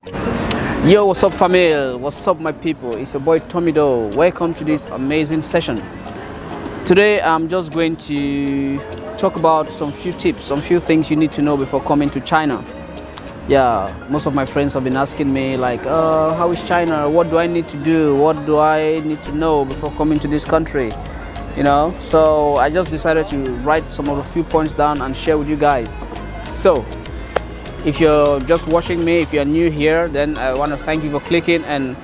Yo, what's up family? What's up my people? It's your boy Tommydoh. Welcome to this amazing session. Today I'm just going to talk about some few tips, some few things you need to know before coming to China. Yeah, most of my friends have been asking me like, how is China? What do I need to do? What do I need to know before coming to this country? You know, so I just decided to write some of the few points down and share with you guys. So if you're just watching me, if you're new here, then I want to thank you for clicking, and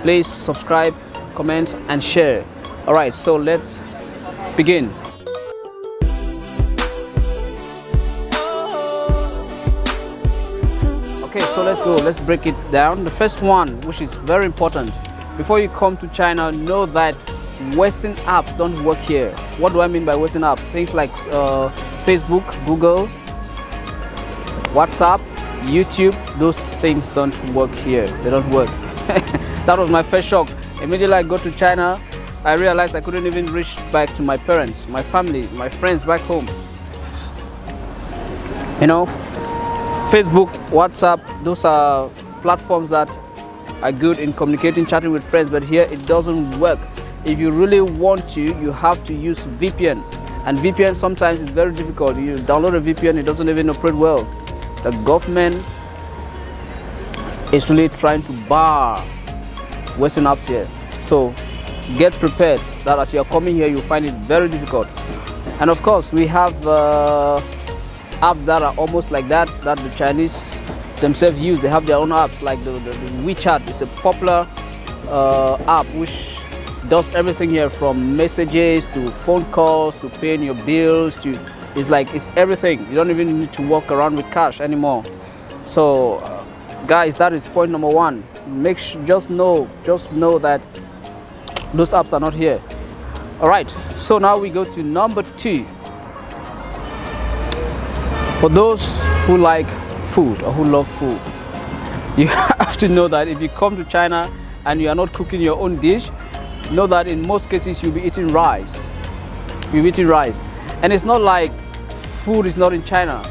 please subscribe, comment and share. All right, so let's begin. Okay, so let's go. Let's break it down. The first one, which is very important, before you come to China, know that Western apps don't work here. What do I mean by Western apps? Things like Facebook, Google, WhatsApp, YouTube, those things don't work here. They don't work. That was my first shock. Immediately I go to China, I realized I couldn't even reach back to my parents, my family, my friends back home. You know, Facebook, WhatsApp, those are platforms that are good in communicating, chatting with friends, but here it doesn't work. If you really want to, you have to use VPN, and VPN sometimes is very difficult. You download a VPN, it doesn't even operate well. The government is really trying to bar Western apps here. So get prepared that as you're coming here, you'll find it very difficult. And of course, we have apps that are almost like that the Chinese themselves use. They have their own apps, like the WeChat is a popular app which does everything here, from messages to phone calls to paying your bills to it's everything. You don't even need to walk around with cash anymore. So guys, that is point number one. Just know that those apps are not here. All right, so now we go to number two. For those who like food or who love food, you have to know that if you come to China and you are not cooking your own dish, know that in most cases you'll be eating rice. You'll be eating rice. And it's not like food is not in China.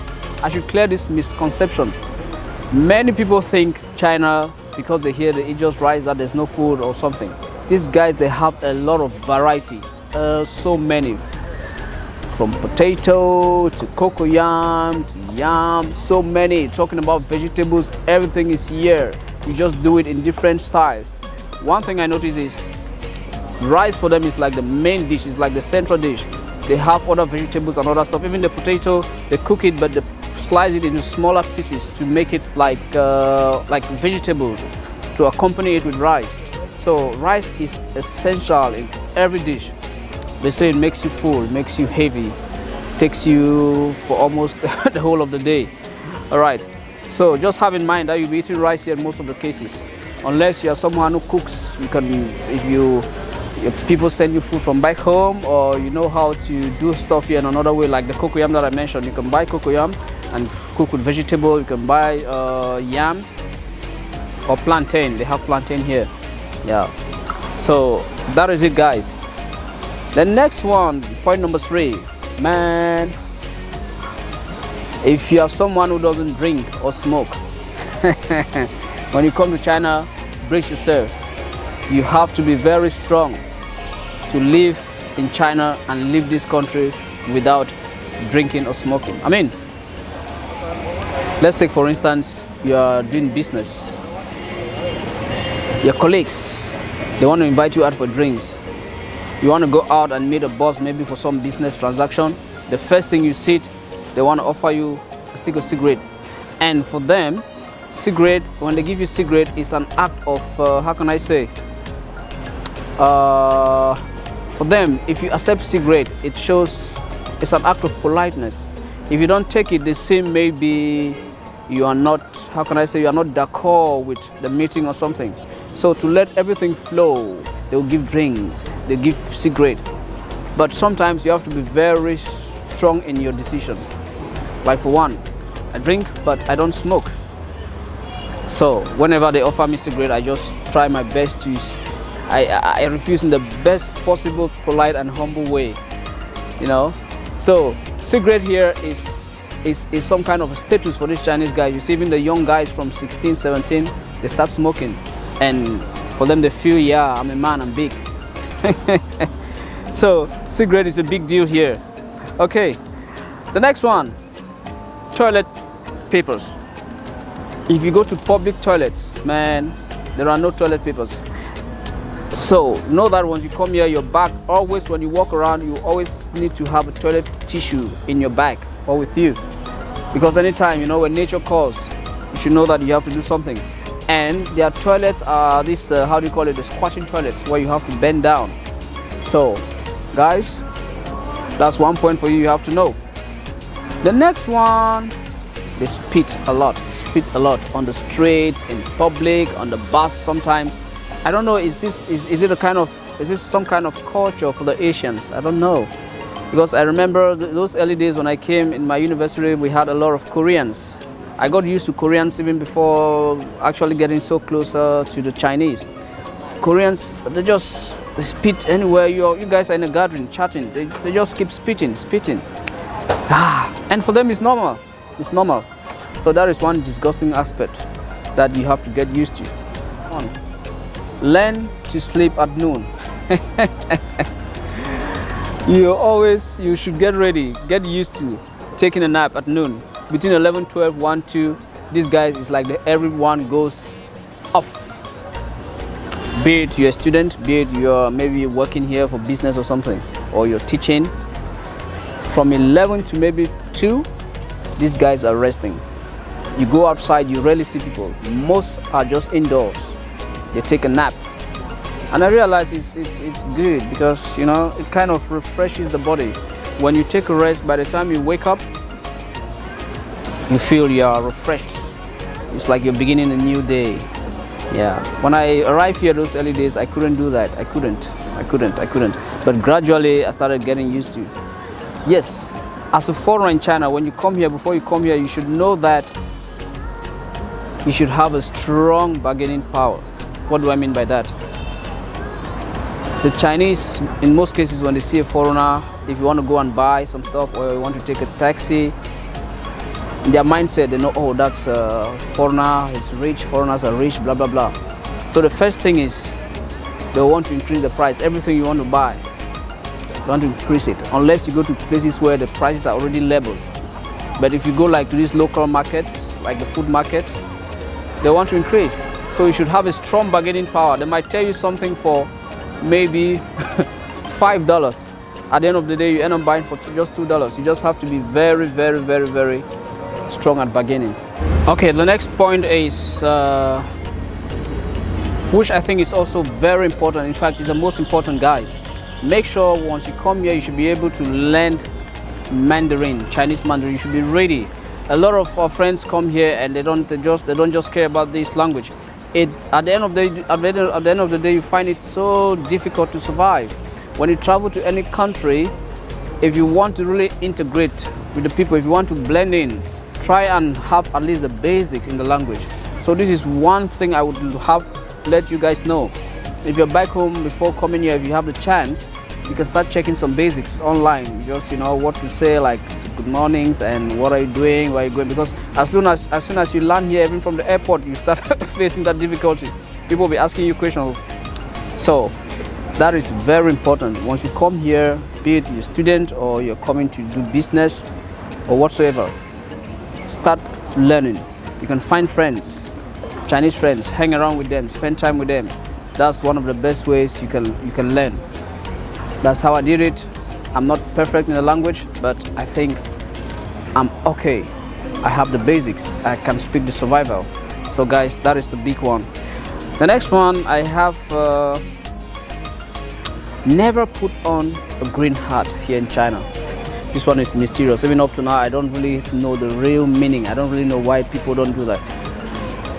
I should clear this misconception. Many people think China, because they hear they eat just rice, that there's no food or something. These guys, they have a lot of varieties, so many. From potato to cocoyam to yam, so many. Talking about vegetables, everything is here. You just do it in different styles. One thing I notice is rice for them is like the main dish, is like the central dish. They have other vegetables and other stuff. Even the potato, they cook it, but they slice it into smaller pieces to make it like vegetables, to accompany it with rice. So rice is essential in every dish. They say it makes you full, makes you heavy, takes you for almost the whole of the day. All right, so just have in mind that you'll be eating rice here in most of the cases, unless you are someone who cooks. You can, if people send you food from back home, or you know how to do stuff here in another way, like the cocoyam that I mentioned. You can buy cocoyam and cook with vegetable. You can buy yam or plantain. They have plantain here. Yeah, so that is it, guys. The next one, point number three, man, if you are someone who doesn't drink or smoke, when you come to China, brace yourself. You have to be very strong to live in China and live this country without drinking or smoking. I mean, let's take for instance, you are doing business. Your colleagues, they want to invite you out for drinks. You want to go out and meet a boss, maybe for some business transaction. The first thing you see, they want to offer you a stick of cigarette. And for them, cigarette, when they give you cigarette, it's an act of, how can I say? For them, if you accept cigarette, it shows it's an act of politeness. If you don't take it, they say maybe you are not, how can I say, you are not d'accord with the meeting or something. So to let everything flow, they'll give drinks, they give cigarette. But sometimes you have to be very strong in your decision. Like for one, I drink, but I don't smoke. So whenever they offer me cigarette, I just try my best to, I refuse in the best possible, polite and humble way, you know. So cigarette here is some kind of a status for these Chinese guys. You see, even the young guys from 16, 17, they start smoking, and for them they feel, yeah, I'm a man, I'm big. So cigarette is a big deal here. Okay, the next one, toilet papers. If you go to public toilets, man, there are no toilet papers. So know that once you come here, your bag, always when you walk around, you always need to have a toilet tissue in your bag or with you, because anytime, you know, when nature calls, you should know that you have to do something. And their toilets are this how do you call it, the squatting toilets, where you have to bend down. So guys, that's one point for you, you have to know. The next one, they spit a lot on the streets, in public, on the bus sometimes. I don't know, is this some kind of culture for the Asians? I don't know, because I remember those early days when I came in my university, we had a lot of Koreans. I got used to Koreans even before actually getting so closer to the Chinese. Koreans, they spit anywhere. You guys are in a gathering chatting, they just keep spitting. And for them it's normal. So that is one disgusting aspect that you have to get used to. Learn to sleep at noon. You should get used to taking a nap at noon. Between 11, 12, 1, 2, these guys is like everyone goes off. Be it you're a student, be it you're maybe working here for business or something, or you're teaching. From 11 to maybe 2, these guys are resting. You go outside, you rarely see people. Most are just indoors. They take a nap. And I realize it's good, because, you know, it kind of refreshes the body. When you take a rest, by the time you wake up, you feel you are refreshed. It's like you're beginning a new day. Yeah. When I arrived here those early days, I couldn't do that. I couldn't. But gradually, I started getting used to it. Yes, as a foreigner in China, when you come here, before you come here, you should know that you should have a strong bargaining power. What do I mean by that? The Chinese, in most cases, when they see a foreigner, if you want to go and buy some stuff or you want to take a taxi, their mindset, they know, oh, that's a foreigner, he's rich, foreigners are rich, blah, blah, blah. So the first thing is, they want to increase the price. Everything you want to buy, they want to increase it, unless you go to places where the prices are already leveled. But if you go like to these local markets, like the food market, they want to increase. So you should have a strong bargaining power. They might tell you something for maybe $5. At the end of the day, you end up buying for just $2. You just have to be very, very, very, very strong at bargaining. Okay, the next point is, which I think is also very important. In fact, it's the most important, guys. Make sure once you come here, you should be able to learn Mandarin, Chinese Mandarin. You should be ready. A lot of our friends come here and they don't just care about this language. At the end of the day, you find it so difficult to survive. When you travel to any country, if you want to really integrate with the people, if you want to blend in, try and have at least the basics in the language. So this is one thing I would have let you guys know. If you're back home, before coming here, if you have the chance, you can start checking some basics online. Just, you know, what to say, like good mornings and what are you doing, where are you going, because as soon as you land here, even from the airport, you start facing that difficulty. People will be asking you questions. So that is very important. Once you come here, be it you're a student or you're coming to do business or whatsoever, start learning. You can find friends, Chinese friends, hang around with them, spend time with them. That's one of the best ways you can learn. That's how I did it. I'm not perfect in the language, but I think I'm okay. I have the basics. I can speak the survival. So guys, that is the big one. The next one, I have never put on a green hat here in China. This one is mysterious. Even up to now, I don't really know the real meaning. I don't really know why people don't do that.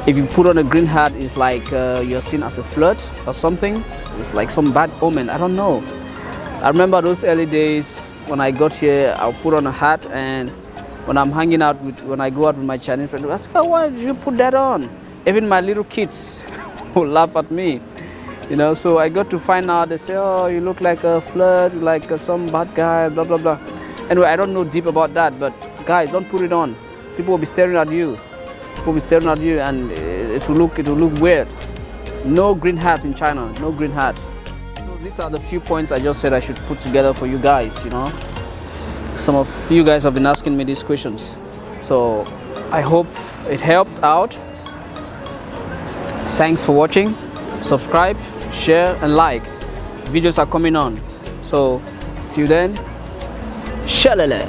If you put on a green hat, it's like you're seen as a flirt or something. It's like some bad omen. I don't know. I remember those early days when I got here, I'll put on a hat, and when I'm hanging out when I go out with my Chinese friends, I say, oh, why did you put that on? Even my little kids will laugh at me. You know, so I got to find out, they say, oh, you look like a flirt, like some bad guy, blah, blah, blah. Anyway, I don't know deep about that, but guys, don't put it on. People will be staring at you. People will be staring at you, and it will look weird. No green hats in China. No green hats. So these are the few points I just said I should put together for you guys. You know, some of you guys have been asking me these questions, so I hope it helped out. Thanks for watching. Subscribe, share, and like. Videos are coming on. So till then, shalala.